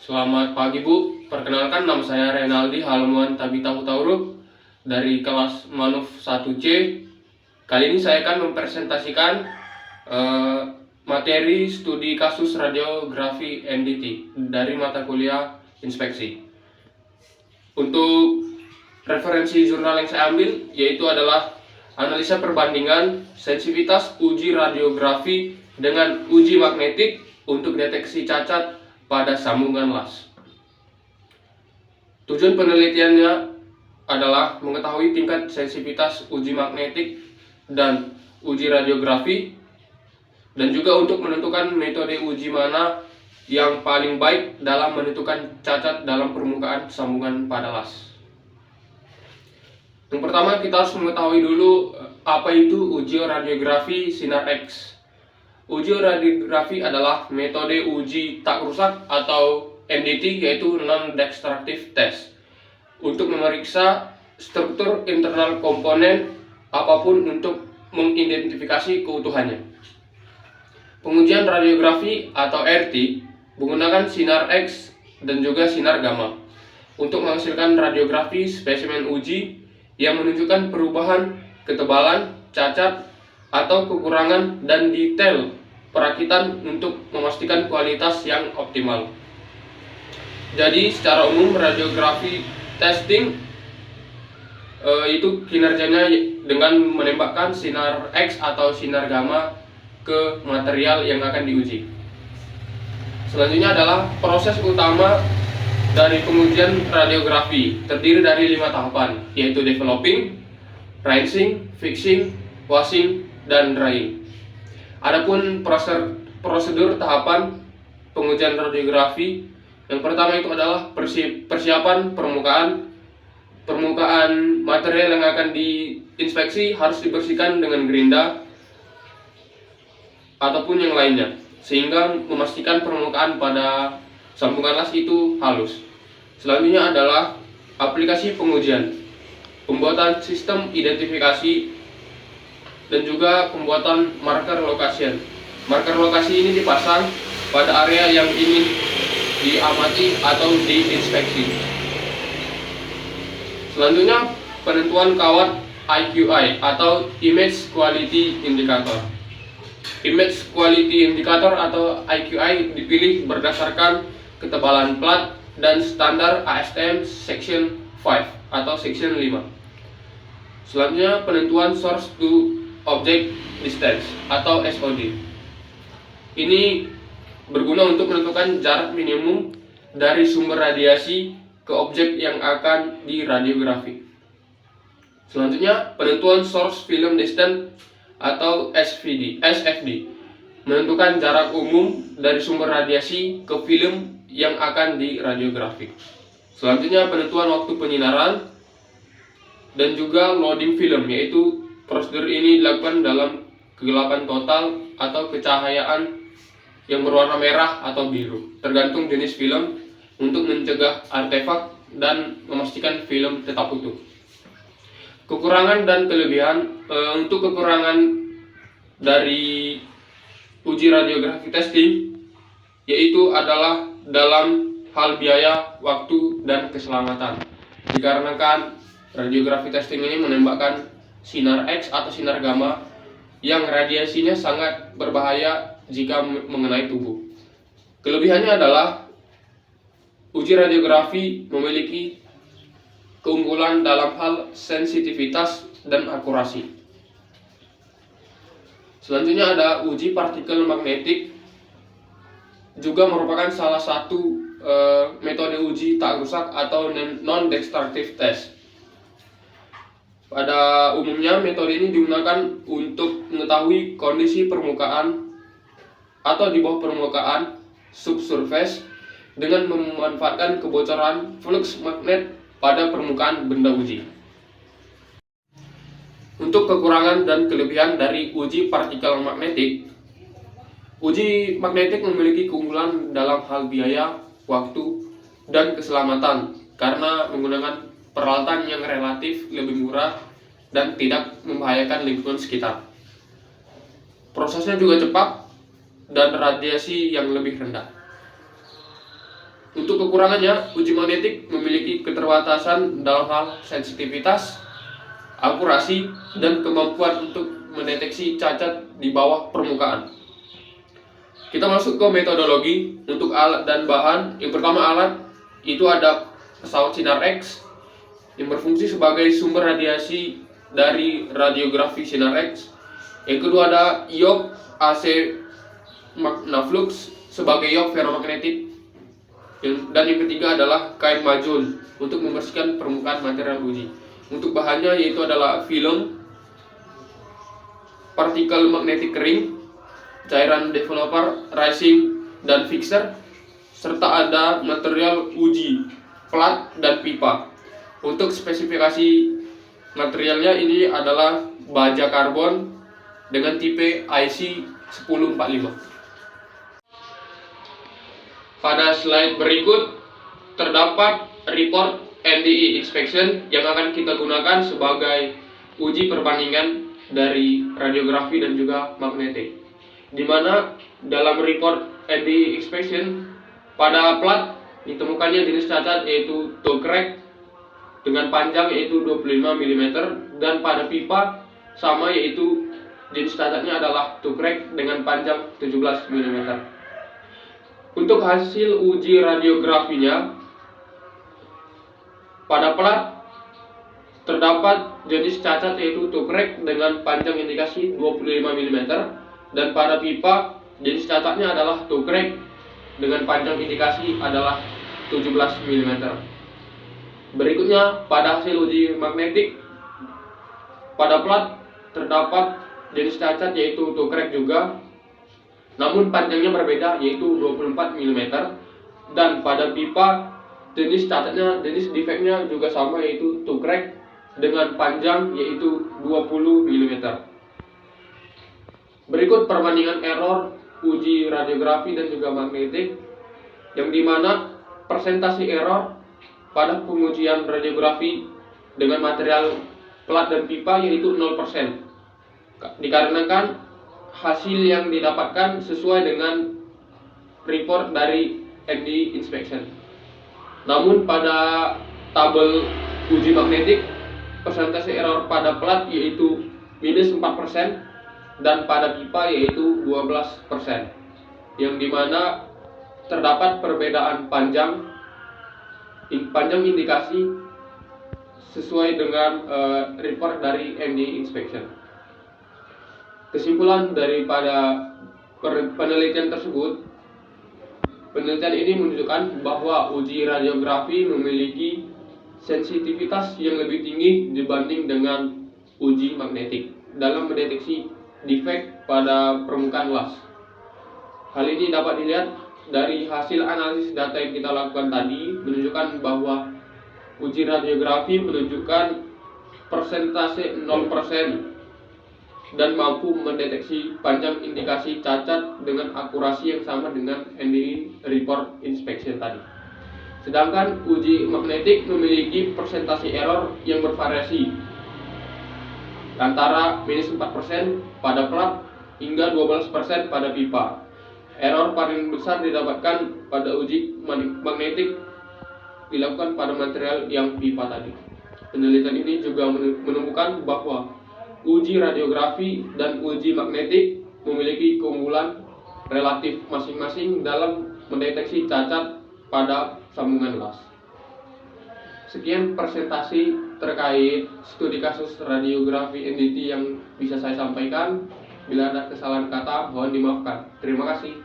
Selamat pagi Bu, perkenalkan nama saya Renaldi Halmuan Tabita Hutauruk dari kelas Manuf 1C. Kali ini saya akan mempresentasikan materi studi kasus radiografi MDT dari mata kuliah inspeksi. Untuk referensi jurnal yang saya ambil yaitu adalah analisa perbandingan sensitivitas uji radiografi dengan uji magnetik untuk deteksi cacat pada sambungan las. Tujuan penelitiannya adalah mengetahui tingkat sensitivitas uji magnetik dan uji radiografi, dan juga untuk menentukan metode uji mana yang paling baik dalam menentukan cacat dalam permukaan sambungan pada las. Yang pertama, kita harus mengetahui dulu apa itu uji radiografi sinar X. Uji radiografi adalah metode uji tak rusak atau MDT, yaitu non-destructive test, untuk memeriksa struktur internal komponen apapun untuk mengidentifikasi keutuhannya. Pengujian radiografi atau RT menggunakan sinar X dan juga sinar gamma untuk menghasilkan radiografi spesimen uji yang menunjukkan perubahan ketebalan, cacat, atau kekurangan dan detail perakitan untuk memastikan kualitas yang optimal. Jadi secara umum radiografi testing itu kinerjanya dengan menembakkan sinar X atau sinar gamma ke material yang akan diuji. Selanjutnya adalah proses utama dari pengujian radiografi, terdiri dari 5 tahapan, yaitu developing, rinsing, fixing, washing, dan drying. Adapun prosedur tahapan pengujian radiografi, yang pertama itu adalah persiapan permukaan material yang akan diinspeksi harus dibersihkan dengan gerinda ataupun yang lainnya, sehingga memastikan permukaan pada sambungan las itu halus. Selanjutnya adalah aplikasi pengujian, pembuatan sistem identifikasi, dan juga pembuatan marker location. Marker lokasi ini dipasang pada area yang ingin diamati atau diinspeksi. Selanjutnya penentuan kawat IQI atau Image Quality Indicator. Image Quality Indicator atau IQI dipilih berdasarkan ketebalan plat dan standar ASTM Section 5 atau Section 5. Selanjutnya penentuan Source to Object Distance atau SOD. Ini berguna untuk menentukan jarak minimum dari sumber radiasi ke objek yang akan diradiografi. Selanjutnya penentuan Source Film Distance atau SFD, menentukan jarak umum dari sumber radiasi ke film yang akan diradiografi. Selanjutnya penentuan waktu penyinaran dan juga loading film, yaitu prosedur ini dilakukan dalam kegelapan total atau kecahayaan yang berwarna merah atau biru, tergantung jenis film, untuk mencegah artefak dan memastikan film tetap utuh. Kekurangan dan kelebihan. Untuk kekurangan dari uji radiografi testing yaitu adalah dalam hal biaya, waktu, dan keselamatan, dikarenakan radiografi testing ini menembakkan sinar X atau sinar gamma yang radiasinya sangat berbahaya jika mengenai tubuh. Kelebihannya adalah uji radiografi memiliki keunggulan dalam hal sensitivitas dan akurasi. Selanjutnya ada uji partikel magnetik, juga merupakan salah satu metode uji tak rusak atau non-destructive test. Pada umumnya metode ini digunakan untuk mengetahui kondisi permukaan atau di bawah permukaan subsurface dengan memanfaatkan kebocoran flux magnet pada permukaan benda uji. Untuk kekurangan dan kelebihan dari uji partikel magnetik, uji magnetik memiliki keunggulan dalam hal biaya, waktu, dan keselamatan karena menggunakan peralatan yang relatif lebih murah dan tidak membahayakan lingkungan sekitar. Prosesnya juga cepat dan radiasi yang lebih rendah. Untuk kekurangannya, uji magnetik memiliki keterbatasan dalam hal sensitivitas, akurasi, dan kemampuan untuk mendeteksi cacat di bawah permukaan. Kita masuk ke metodologi untuk alat dan bahan. Yang pertama alat, itu ada pesawat sinar X yang berfungsi sebagai sumber radiasi dari radiografi sinar X. Yang kedua ada iop AC magnaflux sebagai iop ferromagnetik. Dan yang ketiga adalah kain majul untuk membersihkan permukaan material uji. Untuk bahannya yaitu adalah film, partikel magnetik kering, cairan developer, rising, dan fixer, serta ada material uji, plat, dan pipa. Untuk spesifikasi materialnya ini adalah baja karbon dengan tipe IC 1045. Pada slide berikut terdapat report NDE inspection yang akan kita gunakan sebagai uji perbandingan dari radiografi dan juga magnetik. Di mana dalam report NDE inspection pada plat ditemukannya jenis cacat yaitu toe crack dengan panjang yaitu 25 mm dan pada pipa sama yaitu jenis cacatnya adalah toe crack dengan panjang 17 mm. Untuk hasil uji radiografinya, pada plat terdapat jenis cacat yaitu toe crack dengan panjang indikasi 25 mm dan pada pipa jenis cacatnya adalah toe crack dengan panjang indikasi adalah 17 mm. Berikutnya pada hasil uji magnetik, pada plat terdapat jenis cacat yaitu toe crack juga, namun panjangnya berbeda yaitu 24 mm dan pada pipa jenis cacatnya, jenis defeknya juga sama yaitu toe crack dengan panjang yaitu 20 mm. Berikut perbandingan error uji radiografi dan juga magnetik, yang dimana persentase error pada pengujian radiografi dengan material plat dan pipa yaitu 0%, dikarenakan hasil yang didapatkan sesuai dengan report dari NDE inspection. Namun pada tabel uji magnetik persentase error pada plat yaitu minus 4% dan pada pipa yaitu 12%, yang dimana terdapat perbedaan panjang indikasi sesuai dengan report dari NDE inspection. Kesimpulan daripada penelitian tersebut, penelitian ini menunjukkan bahwa uji radiografi memiliki sensitivitas yang lebih tinggi dibanding dengan uji magnetik dalam mendeteksi defek pada permukaan las. Hal ini dapat dilihat dari hasil analisis data yang kita lakukan tadi, menunjukkan bahwa uji radiografi menunjukkan persentase 0% dan mampu mendeteksi panjang indikasi cacat dengan akurasi yang sama dengan NDE report inspection tadi. Sedangkan uji magnetik memiliki persentase error yang bervariasi antara minus 4% pada plat hingga 12% pada pipa. Error paling besar didapatkan pada uji magnetik dilakukan pada material yang pipa tadi. Penelitian ini juga menemukan bahwa uji radiografi dan uji magnetik memiliki keunggulan relatif masing-masing dalam mendeteksi cacat pada sambungan las. Sekian presentasi terkait studi kasus radiografi NDT yang bisa saya sampaikan. Bila ada kesalahan kata, mohon dimaafkan. Terima kasih.